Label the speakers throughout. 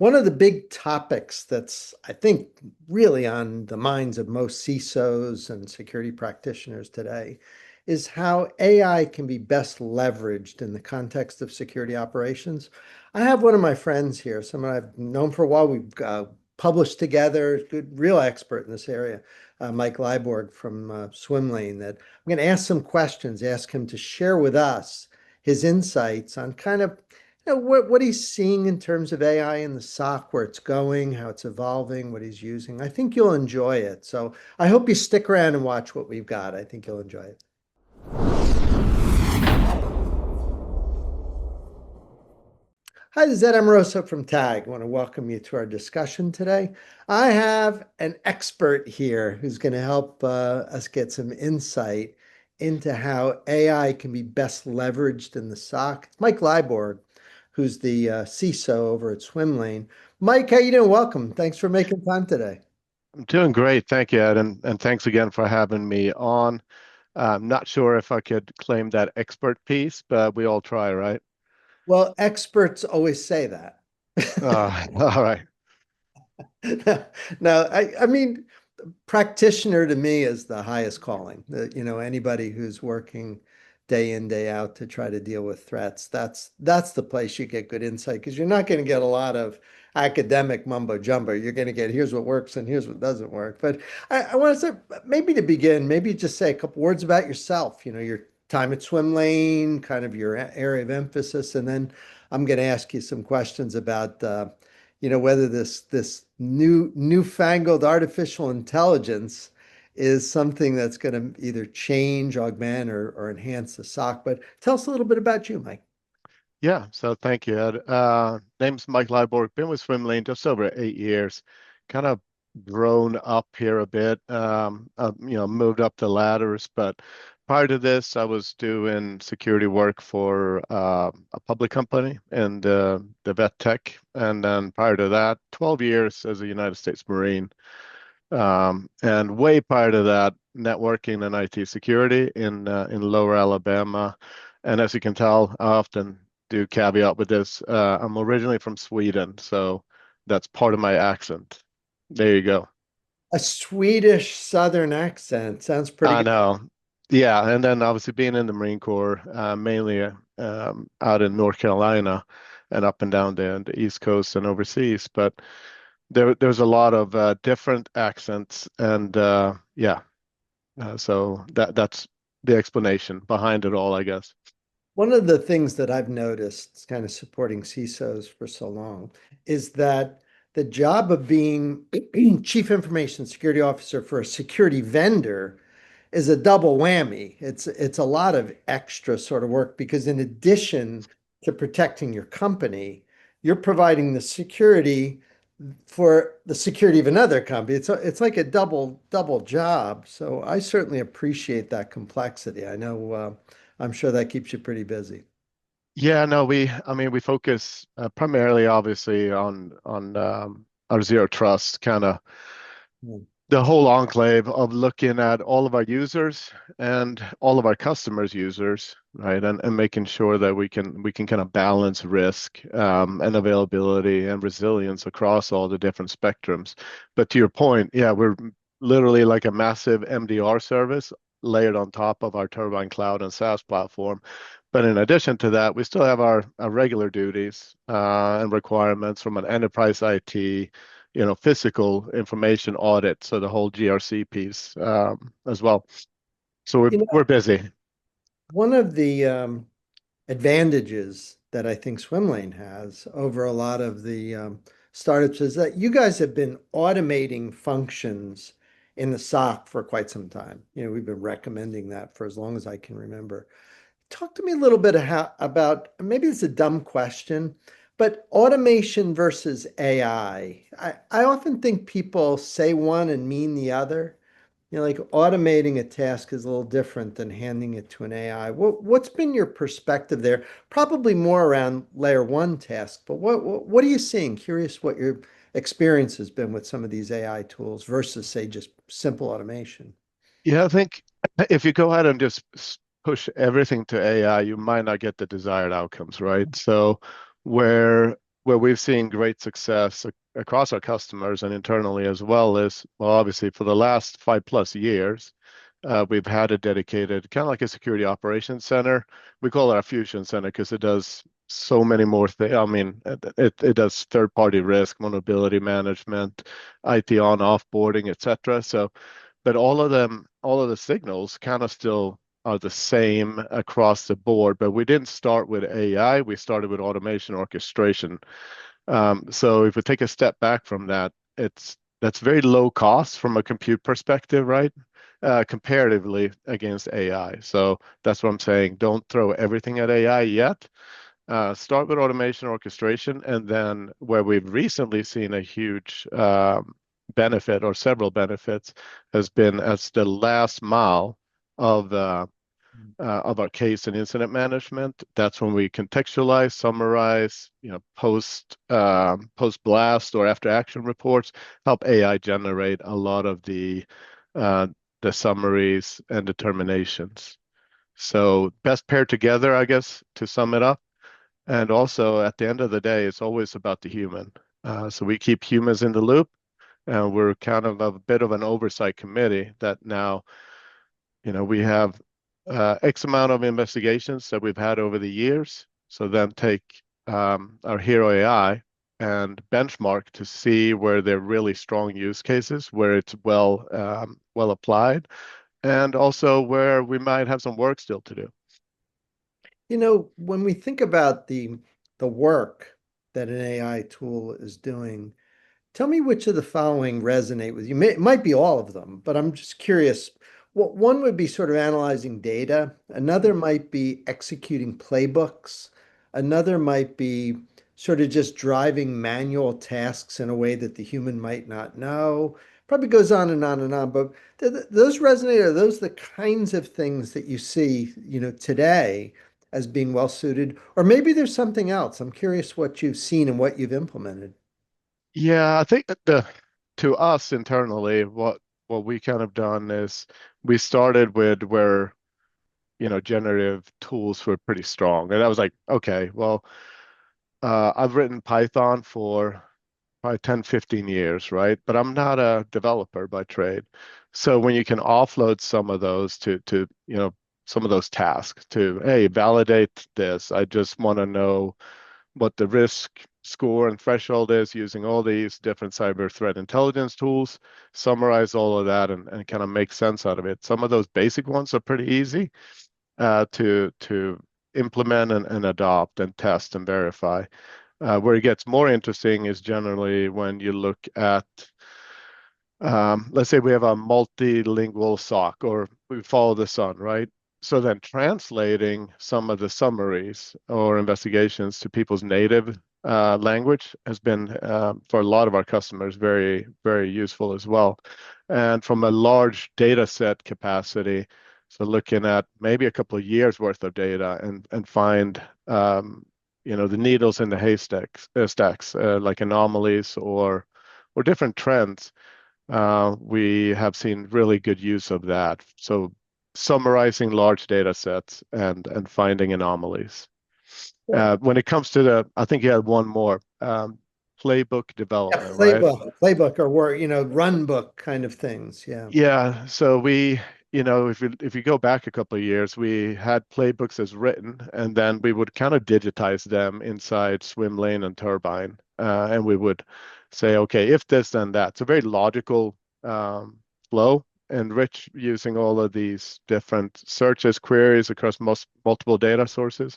Speaker 1: One of the big topics that's, I think, really on the minds of most CISOs and security practitioners today is how AI can be best leveraged in the context of security operations. I have one of my friends here, someone I've known for a while. We've published together, good, real expert in this area, Mike Lyborg from Swimlane, that I'm going to ask some questions, ask him to share with us his insights on kind of what he's seeing in terms of AI in the SOC, where it's going, how it's evolving, what he's using. I think you'll enjoy it. So I hope you stick around and watch what we've got. I think you'll enjoy it. Hi, this is Ed Amoroso from TAG. I want to welcome you to our discussion today. I have an expert here who's going to help us get some insight into how AI can be best leveraged in the SOC. It's Mike Lyborg, who's the CISO over at Swimlane. Mike, how you doing? Welcome. Thanks for making time today.
Speaker 2: I'm doing great. Thank you, Ed. And thanks again for having me on. I'm not sure if I could claim that expert piece, but we all try, right?
Speaker 1: Well, experts always say that.
Speaker 2: All right.
Speaker 1: No, I mean, practitioner to me is the highest calling. Anybody who's working day in, day out to try to deal with threats, that's the place you get good insight because you're not going to get a lot of academic mumbo jumbo. You're going to get here's what works and here's what doesn't work. But I want to say maybe to begin, maybe just say a couple words about yourself, your time at Swim Lane, kind of your area of emphasis, and then I'm going to ask you some questions about whether this newfangled artificial intelligence is something that's going to either change, augment, or enhance the SOC. But tell us a little bit about you, Mike.
Speaker 2: Yeah, so thank you, Ed. Name's Mike Lyborg. Been with Swimlane just over 8 years. Kind of grown up here a bit. Moved up the ladders, but prior to this, I was doing security work for a public company and the vet tech. And then prior to that, 12 years as a United States Marine. And way prior to that, networking and IT security in Lower Alabama. And as you can tell, I often do caveat with this. I'm originally from Sweden, so that's part of my accent. There you go.
Speaker 1: A Swedish Southern accent sounds pretty
Speaker 2: I
Speaker 1: good.
Speaker 2: know. Yeah, and then obviously being in the Marine Corps, mainly out in North Carolina and up and down the East Coast and overseas. But there's a lot of different accents, and yeah, so that's the explanation behind it all, I guess.
Speaker 1: One of the things that I've noticed, kind of supporting CISOs for so long, is that the job of being Chief Information Security Officer for a security vendor is a double whammy. It's a lot of extra sort of work because in addition to protecting your company, you're providing the security for the security of another company. It's like a double job. So I certainly appreciate that complexity. I know I'm sure that keeps you pretty busy.
Speaker 2: Yeah, no, I mean, we focus primarily, obviously, on our zero trust kind of
Speaker 1: Hmm.
Speaker 2: the whole enclave of looking at all of our users and all of our customers' users, right? And making sure that we can kind of balance risk and availability and resilience across all the different spectrums. But to your point, yeah, we're literally like a massive MDR service layered on top of our Turbine Cloud and SaaS platform. But in addition to that, we still have our regular duties and requirements from an enterprise IT, physical information audit, so the whole GRC piece as well. So we're
Speaker 1: You know,
Speaker 2: we're busy.
Speaker 1: one of the advantages that I think Swimlane has over a lot of the startups is that you guys have been automating functions in the SOC for quite some time. We've been recommending that for as long as I can remember. Talk to me a little bit about maybe it's a dumb question, but automation versus AI. I often think people say one and mean the other. Like automating a task is a little different than handing it to an AI. What's been your perspective there? Probably more around layer one tasks, but what are you seeing? Curious what your experience has been with some of these AI tools versus, say, just simple automation.
Speaker 2: Yeah, I think if you go ahead and just push everything to AI, you might not get the desired outcomes, right? So where where we've seen great success across our customers and internally as well is, well, obviously for the last 5+ years, we've had a dedicated, kind of like a security operations center. We call it our fusion center because it does so many more things. I mean, it does third-party risk, vulnerability management, IT on offboarding, etc. So, but all of them, all of the signals kind of still are the same across the board. But we didn't start with AI. We started with automation orchestration. So if we take a step back from that, that's very low cost from a compute perspective, right? Comparatively against AI. So that's what I'm saying. Don't throw everything at AI yet. Start with automation orchestration, and then where we've recently seen a huge benefit or several benefits has been as the last mile of of our case and incident management. That's when we contextualize, summarize, post blast or after action reports, help AI generate a lot of uh, the summaries and determinations. So best paired together, I guess, to sum it up. And also at the end of the day, it's always about the human. So we keep humans in the loop, and we're kind of a bit of an oversight committee that now we have X amount of investigations that we've had over the years. So then take our Hero AI and benchmark to see where they're really strong use cases, where it's well applied, and also where we might have some work still to do.
Speaker 1: When we think about the work that an AI tool is doing, tell me which of the following resonate with you. It might be all of them, but I'm just curious. What one would be sort of analyzing data, another might be executing playbooks, another might be sort of just driving manual tasks in a way that the human might not know. Probably goes on and on and on, but those resonate. Are those the kinds of things that you see, today as being well suited? Or maybe there's something else. I'm curious what you've seen and what you've implemented.
Speaker 2: Yeah, I think that the to us internally, what we kind of done is we started with where generative tools were pretty strong, and I was like, okay, well, I've written Python for probably 10, 15 years, right? But I'm not a developer by trade. So when you can offload some of those to some of those tasks to, hey, validate this. I just want to know what the risk score and threshold is using all these different cyber threat intelligence tools, summarize all of that and kind of make sense out of it. Some of those basic ones are pretty easy to implement and adopt and test and verify. Where it gets more interesting is generally when you look at, let's say we have a multilingual SOC or we follow the sun, right? So then translating some of the summaries or investigations to people's native language has been, for a lot of our customers, very, very useful as well. And from a large data set capacity, so looking at maybe a couple of years worth of data and find the needles in the haystacks, stacks, like anomalies or different trends. We have seen really good use of that. So summarizing large data sets and finding anomalies.
Speaker 1: Cool.
Speaker 2: When it comes to I think you had one more, playbook
Speaker 1: Yeah,
Speaker 2: development, right?
Speaker 1: playbook or work, run book kind of things. Yeah.
Speaker 2: Yeah, so if you go back a couple of years, we had playbooks as written, and then we would kind of digitize them inside Swimlane and Turbine, and we would say, okay, if this, then that. It's a very logical flow, enrich using all of these different searches, queries across multiple data sources.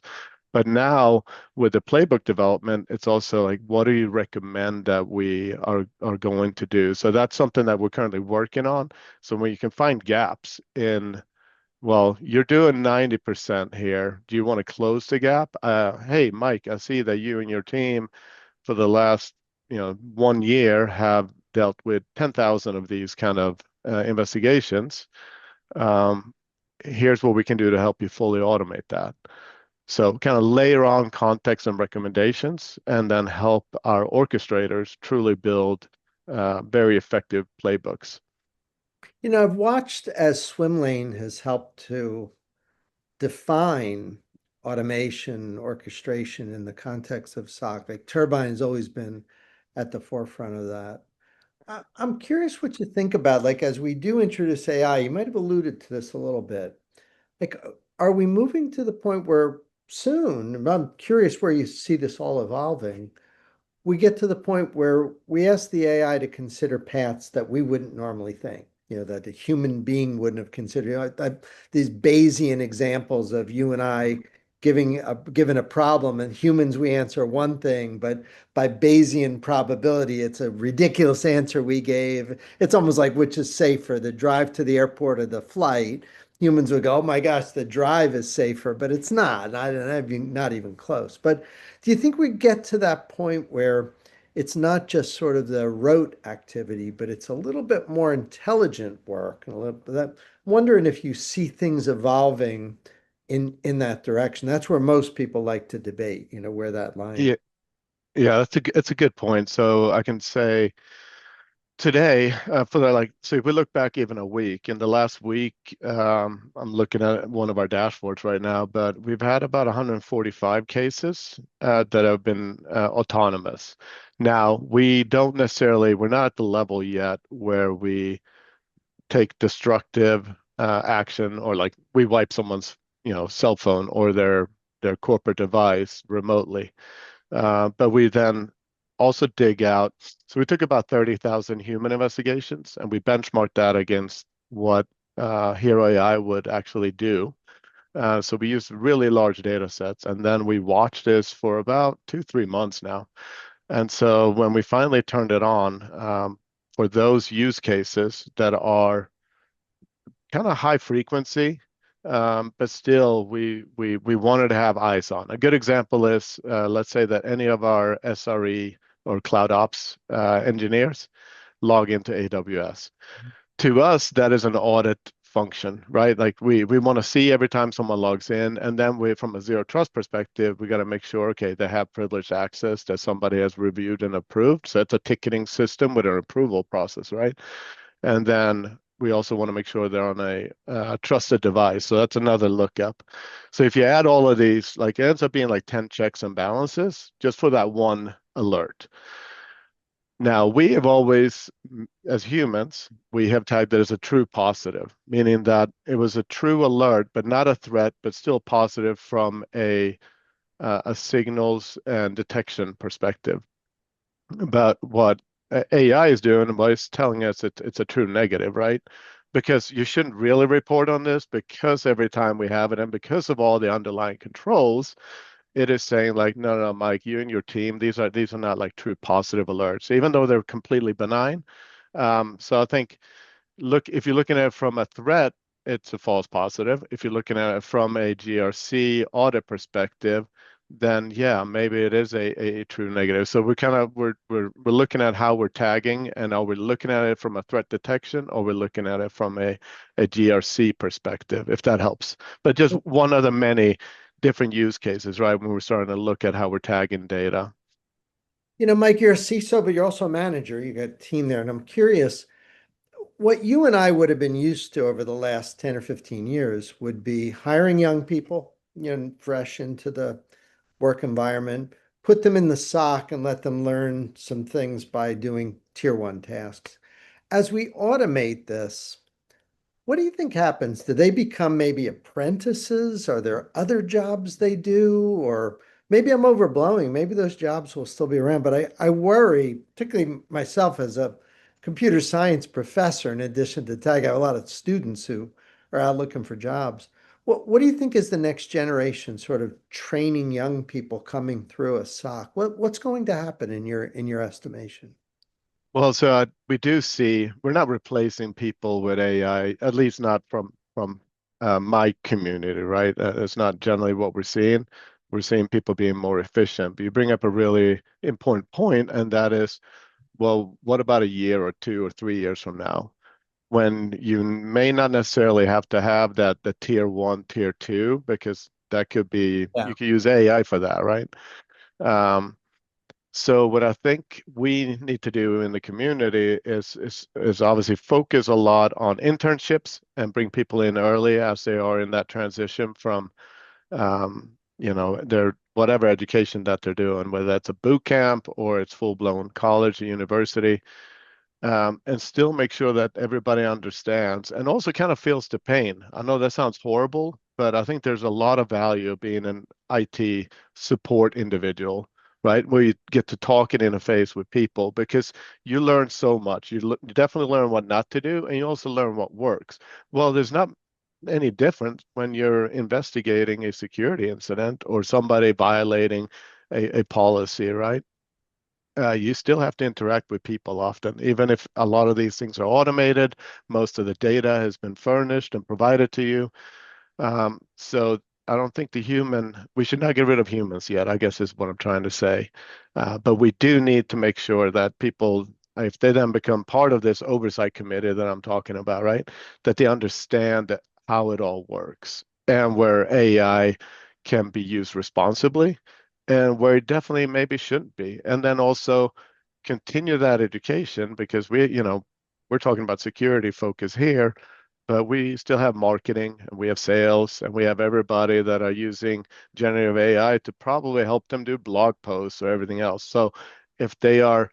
Speaker 2: But now with the playbook development, it's also like, what do you recommend that we are going to do? So that's something that we're currently working on. So when you can find gaps in, well, you're doing 90% here. Do you want to close the gap? Hey, Mike, I see that you and your team for the last, 1 year have dealt with 10,000 of these kind of investigations. Um, Here's what we can do to help you fully automate that. So kind of layer on context and recommendations, and then help our orchestrators truly build very effective playbooks.
Speaker 1: I've watched as Swimlane has helped to define automation, orchestration in the context of SOC. Like Turbine has always been at the forefront of that. I'm curious what you think about, like, as we do introduce AI, you might have alluded to this a little bit. Like, are we moving to the point where soon, and I'm curious where you see this all evolving, we get to the point where we ask the AI to consider paths that we wouldn't normally think, that a human being wouldn't have considered. These Bayesian examples of you and I given a problem, and humans, we answer one thing, but by Bayesian probability, it's a ridiculous answer we gave. It's almost like which is safer, the drive to the airport or the flight. Humans would go, oh my gosh, the drive is safer, but it's not even close. But do you think we get to that point where it's not just sort of the rote activity, but it's a little bit more intelligent work? And I'm wondering if you see things evolving in that direction. That's where most people like to debate, where that line.
Speaker 2: Yeah, yeah, it's a good point. So I can say today, for the like, so if we look back even a week, in the last week, I'm looking at one of our dashboards right now, but we've had about 145 cases that have been autonomous. Now, we're not at the level yet where we take destructive action, or like we wipe someone's, cell phone or their corporate device remotely. But we then also dig out. So we took about 30,000 human investigations and we benchmarked that against what Hero AI would actually do. So we used really large data sets, and then we watched this for about 2, 3 months now. And so when we finally turned it on, for those use cases that are kind of high frequency, but still we wanted to have eyes on. A good example is, let's say that any of our SRE or cloud ops engineers log into AWS. To us, that is an audit function, right? Like we want to see every time someone logs in, and then from a zero trust perspective, we got to make sure, okay, they have privileged access that somebody has reviewed and approved. So it's a ticketing system with an approval process, right? And then we also want to make sure they're on a trusted device. So that's another lookup. So if you add all of these, like it ends up being like 10 checks and balances just for that one alert. Now, we have always, as humans, we have tagged it as a true positive, meaning that it was a true alert, but not a threat, but still positive from a signals and detection perspective. But what AI is doing, but it's telling us it's a true negative, right? Because you shouldn't really report on this, because every time we have it and because of all the underlying controls, it is saying like, no, no, Mike, you and your team, these are not like true positive alerts, even though they're completely benign. So I think if you're looking at it from a threat, it's a false positive. If you're looking at it from a GRC audit perspective, then yeah, maybe it is a true negative. So we're looking at how we're tagging, and are we looking at it from a threat detection, or we're looking at it from a GRC perspective, if that helps. But just one of the many different use cases, right? When we're starting to look at how we're tagging data.
Speaker 1: Mike, you're a CISO, but you're also a manager. You got a team there, and I'm curious, what you and I would have been used to over the last 10 or 15 years would be hiring young people, fresh into the work environment, put them in the SOC and let them learn some things by doing tier one tasks. As we automate this, what do you think happens? Do they become maybe apprentices? Are there other jobs they do? Or maybe I'm overblowing. Maybe those jobs will still be around. But I worry, particularly myself as a computer science professor, in addition to tech, I have a lot of students who are out looking for jobs. What do you think is the next generation sort of training young people coming through a SOC? What's going to happen in your estimation?
Speaker 2: Well, so we do see we're not replacing people with AI, at least not from my community, right? That's not generally what we're seeing. We're seeing people being more efficient. But you bring up a really important point, and that is, well, what about a year or 2 or 3 years from now, when you may not necessarily have to have the tier one, tier two, because that could be
Speaker 1: Yeah.
Speaker 2: you could use AI for that, right? Um, so what I think we need to do in the community is obviously focus a lot on internships and bring people in early as they are in that transition from their whatever education that they're doing, whether that's a boot camp or it's full-blown college or university, and still make sure that everybody understands and also kind of feels the pain. I know that sounds horrible, but I think there's a lot of value of being an IT support individual, right? Where you get to talk and interface with people because you learn so much. You definitely learn what not to do, and you also learn what works. Well, there's not any difference when you're investigating a security incident or somebody violating a policy, right? You still have to interact with people often, even if a lot of these things are automated. Most of the data has been furnished and provided to you. So I don't think we should not get rid of humans yet, I guess is what I'm trying to say. But we do need to make sure that people, if they then become part of this oversight committee that I'm talking about, right, that they understand how it all works and where AI can be used responsibly and where it definitely maybe shouldn't be. And then also continue that education because we're talking about security focus here, but we still have marketing and we have sales and we have everybody that are using generative AI to probably help them do blog posts or everything else. So if they are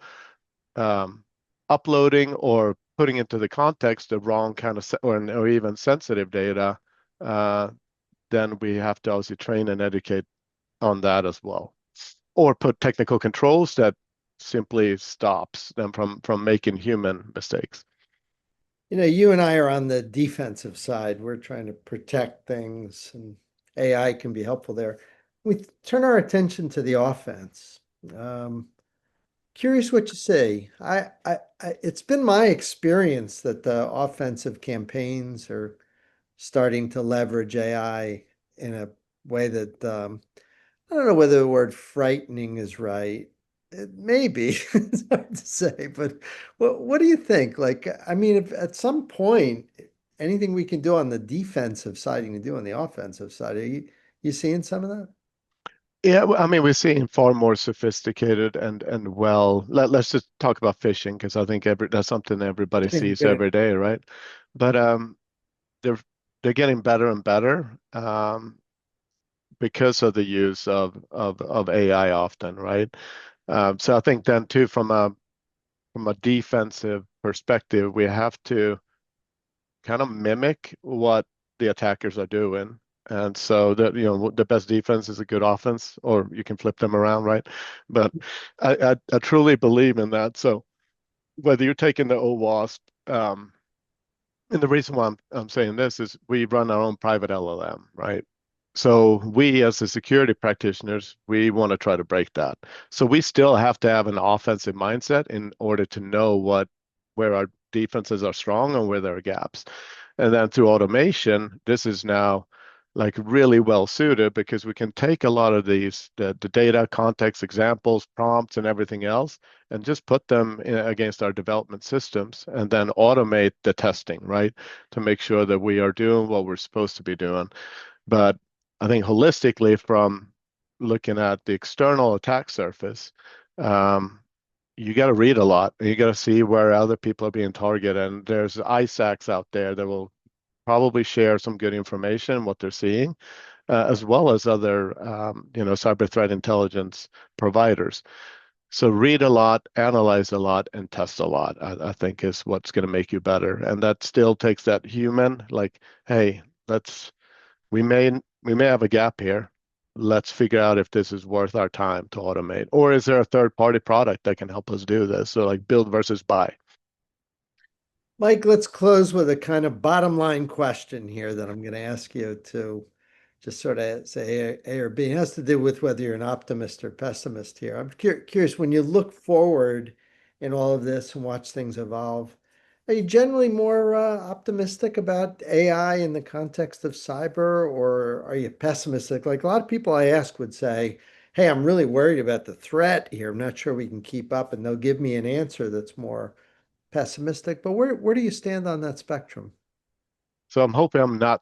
Speaker 2: um, uploading or putting into the context the wrong kind of or even sensitive data, uh, then we have to obviously train and educate on that as well, or put technical controls that simply stops them from making human mistakes.
Speaker 1: You and I are on the defensive side. We're trying to protect things, and AI can be helpful there. We turn our attention to the offense. Um, Curious what you say. It's been my experience that the offensive campaigns are starting to leverage AI in a way that I don't know whether the word frightening is right. It may be. It's hard to say, but what do you think? Like, I mean, if at some point anything we can do on the defensive side, you can do on the offensive side. Are you seeing some of that?
Speaker 2: Yeah, I mean, we're seeing far more sophisticated and well. Let's just talk about phishing because I think that's something everybody sees
Speaker 1: Good.
Speaker 2: every day, right? But they're they're getting better and better because of the use of AI often, right? So I think then too, from a defensive perspective, we have to kind of mimic what the attackers are doing. And so that, the best defense is a good offense, or you can flip them around, right? But I truly believe in that. So whether you're taking the OWASP, and the reason why I'm saying this is we run our own private LLM, right? So we, as the security practitioners, we want to try to break that. So we still have to have an offensive mindset in order to know where our defenses are strong and where there are gaps. And then through automation, this is now like really well suited because we can take a lot of the data, context, examples, prompts, and everything else, and just put them against our development systems and then automate the testing, right? To make sure that we are doing what we're supposed to be doing. But I think holistically, from looking at the external attack surface, um, you got to read a lot. You got to see where other people are being targeted. And there's ISACs out there that will probably share some good information, what they're seeing, as well as other, cyber threat intelligence providers. So read a lot, analyze a lot, and test a lot, I think is what's going to make you better. And that still takes that human, like, hey, we may we may have a gap here. Let's figure out if this is worth our time to automate, or is there a third party product that can help us do this? So like build versus buy.
Speaker 1: Mike, let's close with a kind of bottom line question here that I'm going to ask you to just sort of say A or B. It has to do with whether you're an optimist or pessimist here. I'm curious, when you look forward in all of this and watch things evolve, are you generally more optimistic about AI in the context of cyber, or are you pessimistic? Like a lot of people I ask would say, hey, I'm really worried about the threat here. I'm not sure we can keep up. And they'll give me an answer that's more pessimistic, but where do you stand on that spectrum?
Speaker 2: So I'm hoping I'm not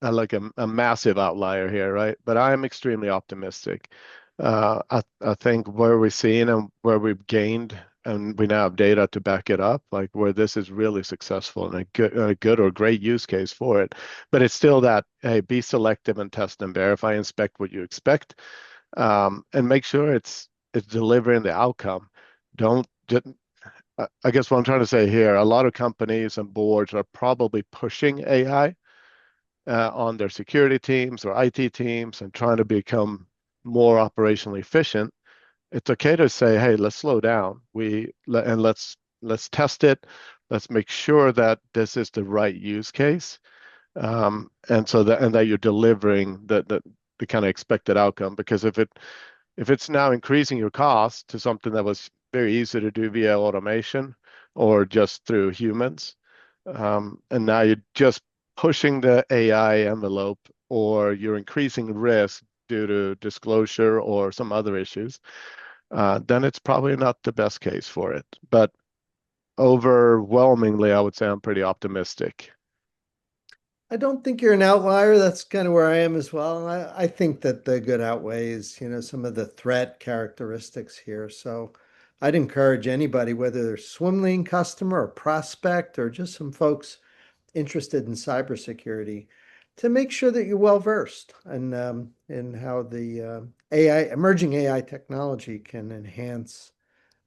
Speaker 2: like a massive outlier here, right? But I am extremely optimistic. I think where we're seeing and where we've gained and we now have data to back it up, like where this is really successful and a good or great use case for it. But it's still that, hey, be selective and test and verify, inspect what you expect, and make sure it's delivering the outcome. Don't just, I guess what I'm trying to say here, a lot of companies and boards are probably pushing AI on their security teams or IT teams and trying to become more operationally efficient. It's okay to say, hey, let's slow down. And let's test it. Let's make sure that this is the right use case, and that you're delivering the kind of expected outcome. Because if it's now increasing your cost to something that was very easy to do via automation or just through humans, and now you're just pushing the AI envelope, or you're increasing risk due to disclosure or some other issues, then it's probably not the best case for it. But overwhelmingly, I would say I'm pretty optimistic.
Speaker 1: I don't think you're an outlier. That's kind of where I am as well. I think that the good outweighs, some of the threat characteristics here. So I'd encourage anybody, whether they're Swimlane customer or prospect or just some folks interested in cybersecurity, to make sure that you're well versed in how the AI, emerging AI technology can enhance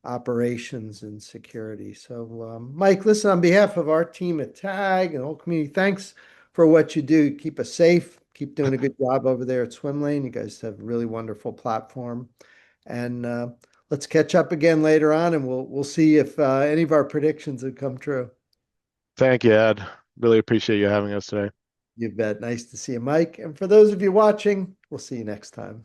Speaker 1: operations and security. So, Mike, listen, on behalf of our team at TAG and the whole community, thanks for what you do. Keep us safe. Keep doing a good job over there at Swimlane. You guys have a really wonderful platform. And let's catch up again later on, and we'll see if any of our predictions have come true.
Speaker 2: Thank you, Ed. Really appreciate you having us today.
Speaker 1: You bet. Nice to see you, Mike. And for those of you watching, we'll see you next time.